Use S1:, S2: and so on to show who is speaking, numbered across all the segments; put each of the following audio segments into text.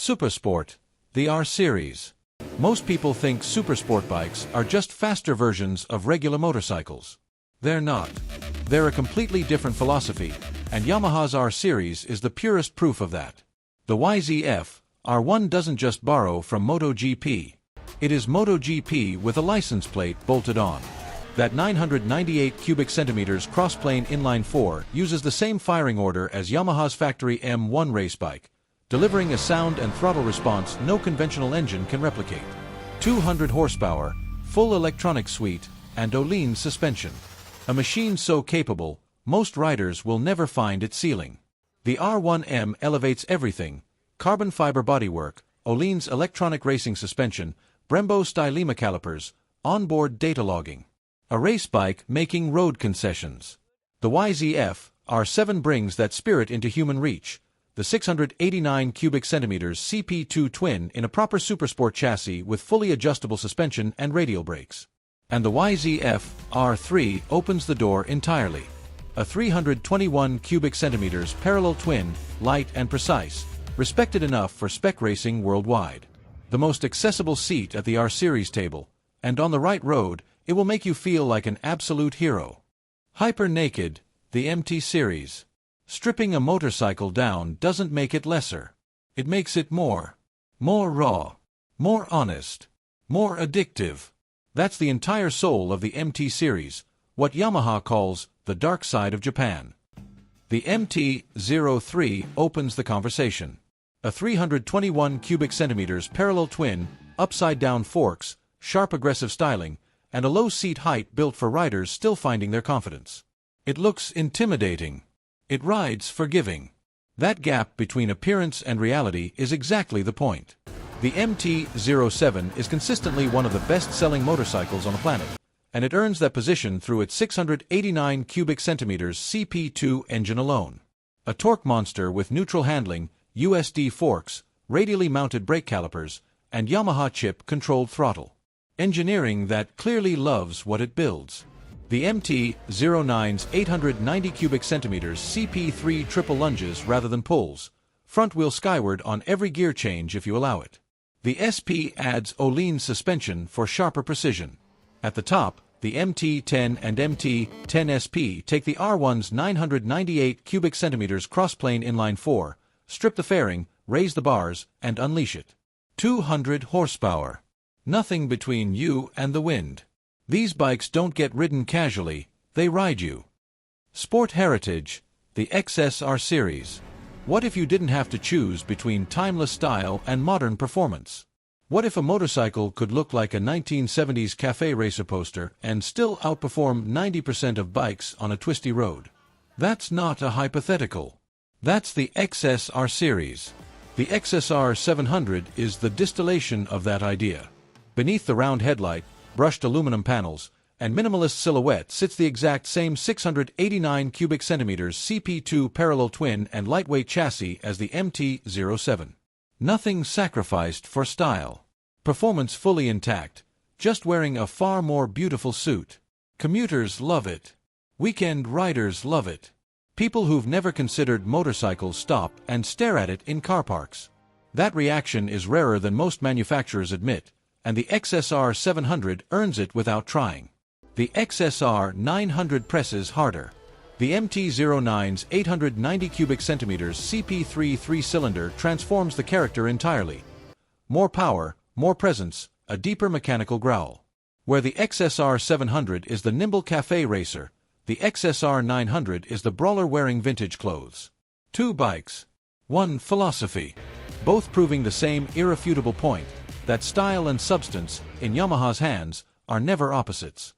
S1: Supersport, the R Series. Most people think supersport bikes are just faster versions of regular motorcycles. They're not. They're a completely different philosophy, and Yamaha's R Series is the purest proof of that. The YZF R1 doesn't just borrow from MotoGP. It is MotoGP with a license plate bolted on. That 998 cubic centimeters crossplane inline 4 uses the same firing order as Yamaha's factory M1 race bike, delivering a sound and throttle response no conventional engine can replicate. 200 horsepower, full electronic suite, and Öhlins suspension. A machine so capable, most riders will never find its ceiling. The R1M elevates everything: carbon fiber bodywork, Öhlins electronic racing suspension, Brembo Stylema calipers, onboard data logging. A race bike making road concessions. The YZF R7 brings that spirit into human reach. The 689 cubic centimeters CP2 twin in a proper supersport chassis with fully adjustable suspension and radial brakes. And the YZF R3 opens the door entirely. A 321 cubic centimeters parallel twin, light and precise, respected enough for spec racing worldwide. The most accessible seat at the R Series table, and on the right road, it will make you feel like an absolute hero. Hyper Naked, the MT Series. Stripping a motorcycle down doesn't make it lesser. It makes it more. More raw. More honest. More addictive. That's the entire soul of the MT Series, what Yamaha calls the dark side of Japan. The MT-03 opens the conversation. A 321 cubic centimeters parallel twin, upside-down forks, sharp aggressive styling, and a low seat height built for riders still finding their confidence. It looks intimidating. It rides forgiving. That gap between appearance and reality is exactly the point. The MT-07 is consistently one of the best-selling motorcycles on the planet, and it earns that position through its 689 cubic centimeters CP2 engine alone. A torque monster with neutral handling, USD forks, radially mounted brake calipers, and Yamaha chip-controlled throttle. Engineering that clearly loves what it builds. The MT-09's 890 cubic centimeters CP3 triple lunges rather than pulls, front wheel skyward on every gear change if you allow it. The SP adds Öhlins suspension for sharper precision. At the top, the MT-10 and MT-10SP take the R1's 998 cubic centimeters crossplane inline 4, strip the fairing, raise the bars, and unleash it. 200 horsepower. Nothing between you and the wind. These bikes don't get ridden casually, they ride you. Sport Heritage, the XSR Series. What if you didn't have to choose between timeless style and modern performance? What if a motorcycle could look like a 1970s cafe racer poster and still outperform 90% of bikes on a twisty road? That's not a hypothetical. That's the XSR Series. The XSR 700 is the distillation of that idea. Beneath the round headlight, brushed aluminum panels, and minimalist silhouette sits the exact same 689 cubic centimeters CP2 parallel twin and lightweight chassis as the MT-07. Nothing sacrificed for style. Performance fully intact, just wearing a far more beautiful suit. Commuters love it. Weekend riders love it. People who've never considered motorcycles stop and stare at it in car parks. That reaction is rarer than most manufacturers admit, and the XSR 700 earns it without trying. The XSR 900 presses harder. The MT-09's 890 cubic centimeters CP3 three-cylinder transforms the character entirely. More power, more presence, a deeper mechanical growl. Where the XSR 700 is the nimble cafe racer, the XSR 900 is the brawler wearing vintage clothes. Two bikes. One philosophy. Both proving the same irrefutable point, that style and substance, in Yamaha's hands, are never opposites.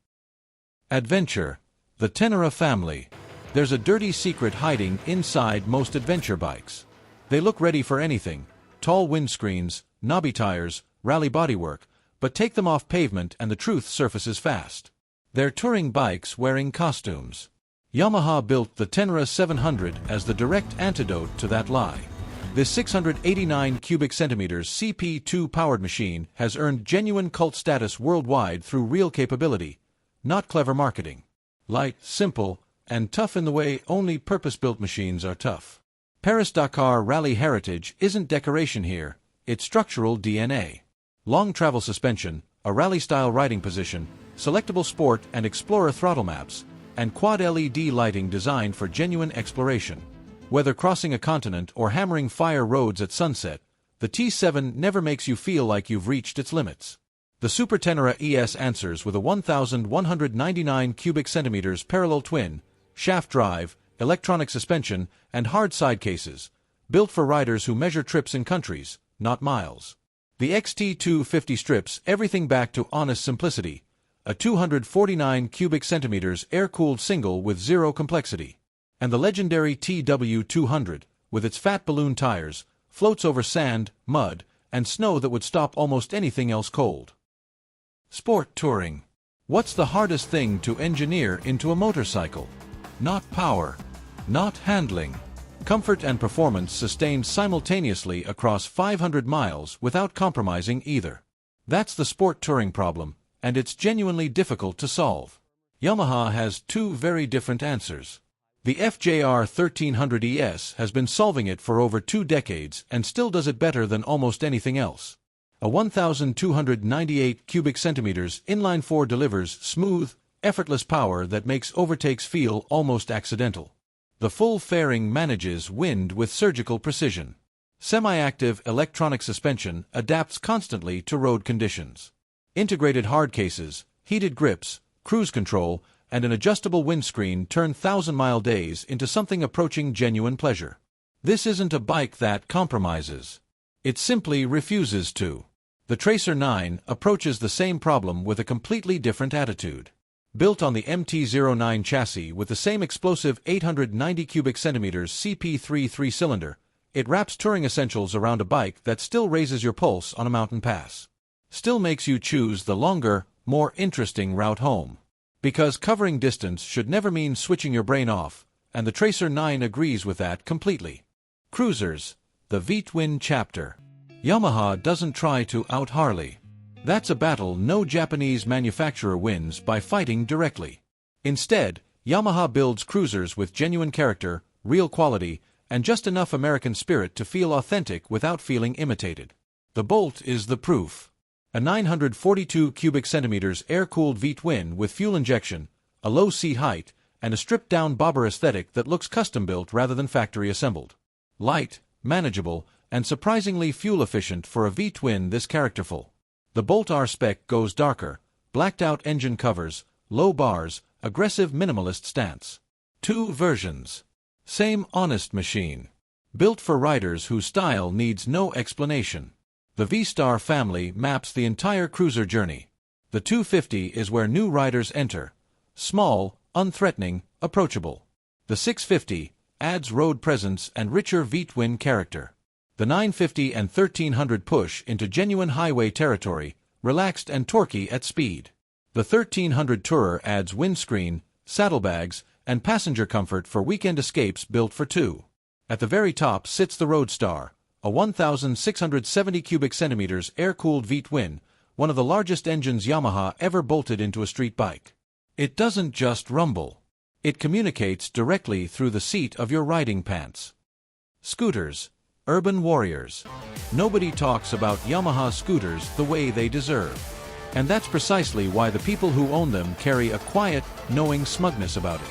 S1: Adventure. The Tenere family. There's a dirty secret hiding inside most adventure bikes. They look ready for anything: tall windscreens, knobby tires, rally bodywork, but take them off pavement and the truth surfaces fast. They're touring bikes wearing costumes. Yamaha built the Tenere 700 as the direct antidote to that lie. This 689 cubic centimeters CP2 powered machine has earned genuine cult status worldwide through real capability, not clever marketing. Light, simple, and tough in the way only purpose-built machines are tough. Paris-Dakar Rally Heritage isn't decoration here, its structural DNA. Long travel suspension, a rally-style riding position, selectable sport and explorer throttle maps, and quad LED lighting designed for genuine exploration. Whether crossing a continent or hammering fire roads at sunset, the T7 never makes you feel like you've reached its limits. The Super Tenere ES answers with a 1,199 cubic centimeters parallel twin, shaft drive, electronic suspension, and hard side cases, built for riders who measure trips in countries, not miles. The XT250 strips everything back to honest simplicity, a 249 cubic centimeters air-cooled single with zero complexity. And the legendary TW200, with its fat balloon tires, floats over sand, mud, and snow that would stop almost anything else cold. Sport touring. What's the hardest thing to engineer into a motorcycle? Not power. Not handling. Comfort and performance sustained simultaneously across 500 miles without compromising either. That's the sport touring problem, and it's genuinely difficult to solve. Yamaha has two very different answers. The FJR 1300 ES has been solving it for over 2 decades and still does it better than almost anything else. A 1,298 cubic centimeters inline-4 delivers smooth, effortless power that makes overtakes feel almost accidental. The full fairing manages wind with surgical precision. Semi-active electronic suspension adapts constantly to road conditions. Integrated hard cases, heated grips, cruise control, and an adjustable windscreen turn 1,000-mile days into something approaching genuine pleasure. This isn't a bike that compromises. It simply refuses to. The Tracer 9 approaches the same problem with a completely different attitude. Built on the MT-09 chassis with the same explosive 890 cubic centimeters CP3 3-cylinder, it wraps touring essentials around a bike that still raises your pulse on a mountain pass. Still makes you choose the longer, more interesting route home. Because covering distance should never mean switching your brain off, and the Tracer 9 agrees with that completely. Cruisers, the V-twin chapter. Yamaha doesn't try to out-Harley. That's a battle no Japanese manufacturer wins by fighting directly. Instead, Yamaha builds cruisers with genuine character, real quality, and just enough American spirit to feel authentic without feeling imitated. The Bolt is the proof. A 942 cubic centimeters air-cooled V-twin with fuel injection, a low seat height, and a stripped-down bobber aesthetic that looks custom-built rather than factory-assembled. Light, manageable, and surprisingly fuel-efficient for a V-twin this characterful. The Bolt R spec goes darker, blacked-out engine covers, low bars, aggressive minimalist stance. 2 versions. Same honest machine. Built for riders whose style needs no explanation. The V-Star family maps the entire cruiser journey. The 250 is where new riders enter. Small, unthreatening, approachable. The 650 adds road presence and richer V-twin character. The 950 and 1300 push into genuine highway territory, relaxed and torquey at speed. The 1300 Tourer adds windscreen, saddlebags, and passenger comfort for weekend escapes built for 2. At the very top sits the Roadstar, a 1,670 cubic centimeters air-cooled V-twin, one of the largest engines Yamaha ever bolted into a street bike. It doesn't just rumble. It communicates directly through the seat of your riding pants. Scooters. Urban warriors. Nobody talks about Yamaha scooters the way they deserve. And that's precisely why the people who own them carry a quiet, knowing smugness about it.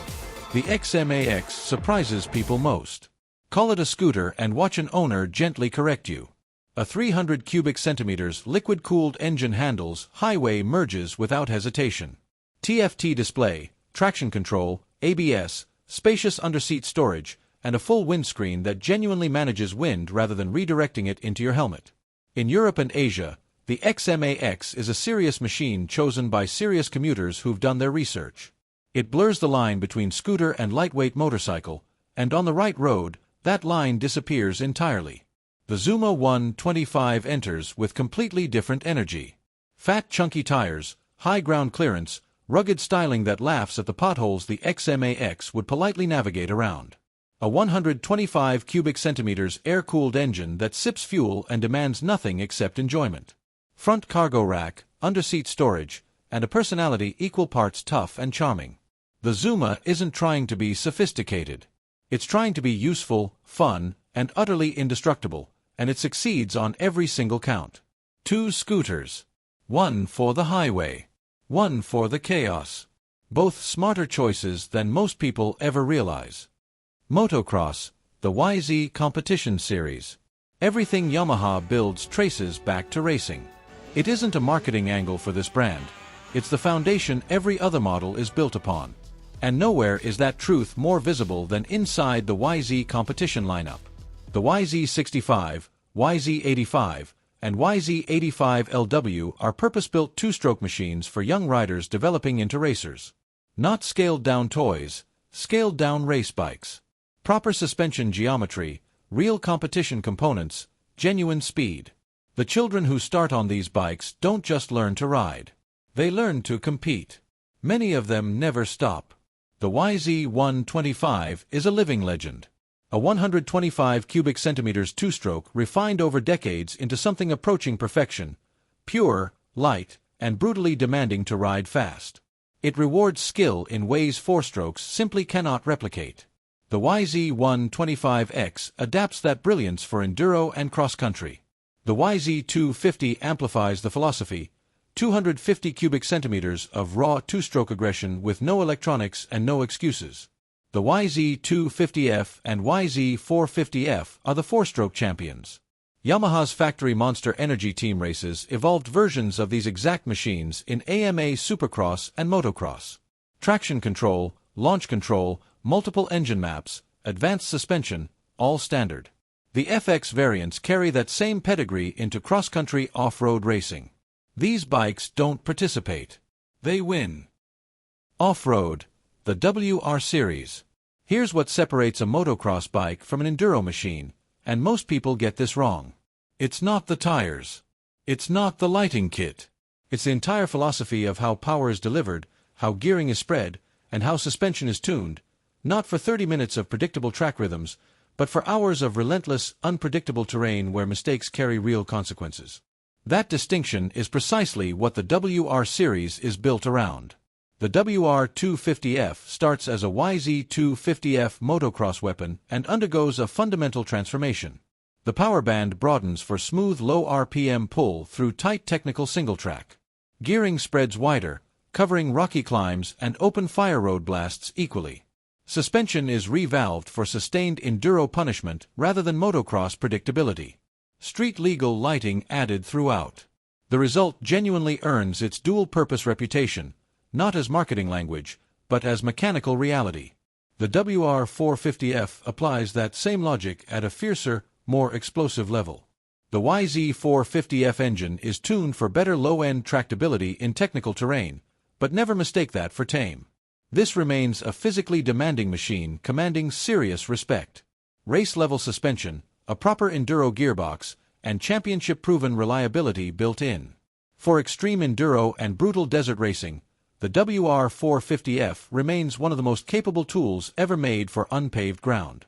S1: The XMAX surprises people most. Call it a scooter and watch an owner gently correct you. A 300 cubic centimeters liquid-cooled engine handles highway merges without hesitation. TFT display, traction control, ABS, spacious underseat storage, and a full windscreen that genuinely manages wind rather than redirecting it into your helmet. In Europe and Asia, the XMAX is a serious machine chosen by serious commuters who've done their research. It blurs the line between scooter and lightweight motorcycle, and on the right road, that line disappears entirely. The Zuma 125 enters with completely different energy. Fat chunky tires, high ground clearance, rugged styling that laughs at the potholes the XMAX would politely navigate around. A 125 cubic centimeters air-cooled engine that sips fuel and demands nothing except enjoyment. Front cargo rack, underseat storage, and a personality equal parts tough and charming. The Zuma isn't trying to be sophisticated. It's trying to be useful, fun, and utterly indestructible, and it succeeds on every single count. 2 scooters. One for the highway. One for the chaos. Both smarter choices than most people ever realize. Motocross, the YZ Competition Series. Everything Yamaha builds traces back to racing. It isn't a marketing angle for this brand. It's the foundation every other model is built upon. And nowhere is that truth more visible than inside the YZ competition lineup. The YZ65, YZ85, and YZ85LW are purpose-built two-stroke machines for young riders developing into racers. Not scaled-down toys, scaled-down race bikes. Proper suspension geometry, real competition components, genuine speed. The children who start on these bikes don't just learn to ride. They learn to compete. Many of them never stop. The YZ125 is a living legend. A 125 cubic centimeters two-stroke refined over decades into something approaching perfection, pure, light, and brutally demanding to ride fast. It rewards skill in ways four-strokes simply cannot replicate. The YZ125X adapts that brilliance for enduro and cross-country. The YZ250 amplifies the philosophy, 250 cubic centimeters of raw two-stroke aggression with no electronics and no excuses. The YZ250F and YZ450F are the four-stroke champions. Yamaha's factory Monster Energy Team races evolved versions of these exact machines in AMA Supercross and Motocross. Traction control, launch control, multiple engine maps, advanced suspension, all standard. The FX variants carry that same pedigree into cross-country off-road racing. These bikes don't participate. They win. Off-road, the WR Series. Here's what separates a motocross bike from an enduro machine, and most people get this wrong. It's not the tires. It's not the lighting kit. It's the entire philosophy of how power is delivered, how gearing is spread, and how suspension is tuned, not for 30 minutes of predictable track rhythms, but for hours of relentless, unpredictable terrain where mistakes carry real consequences. That distinction is precisely what the WR Series is built around. The WR250F starts as a YZ250F motocross weapon and undergoes a fundamental transformation. The power band broadens for smooth low RPM pull through tight technical single-track. Gearing spreads wider, covering rocky climbs and open-fire road blasts equally. Suspension is revalved for sustained enduro punishment rather than motocross predictability. Street-legal lighting added throughout. The result genuinely earns its dual-purpose reputation, not as marketing language, but as mechanical reality. The WR450F applies that same logic at a fiercer, more explosive level. The YZ450F engine is tuned for better low-end tractability in technical terrain, but never mistake that for tame. This remains a physically demanding machine commanding serious respect. Race-level suspension, a proper enduro gearbox, and championship-proven reliability built in. For extreme enduro and brutal desert racing, the WR450F remains one of the most capable tools ever made for unpaved ground.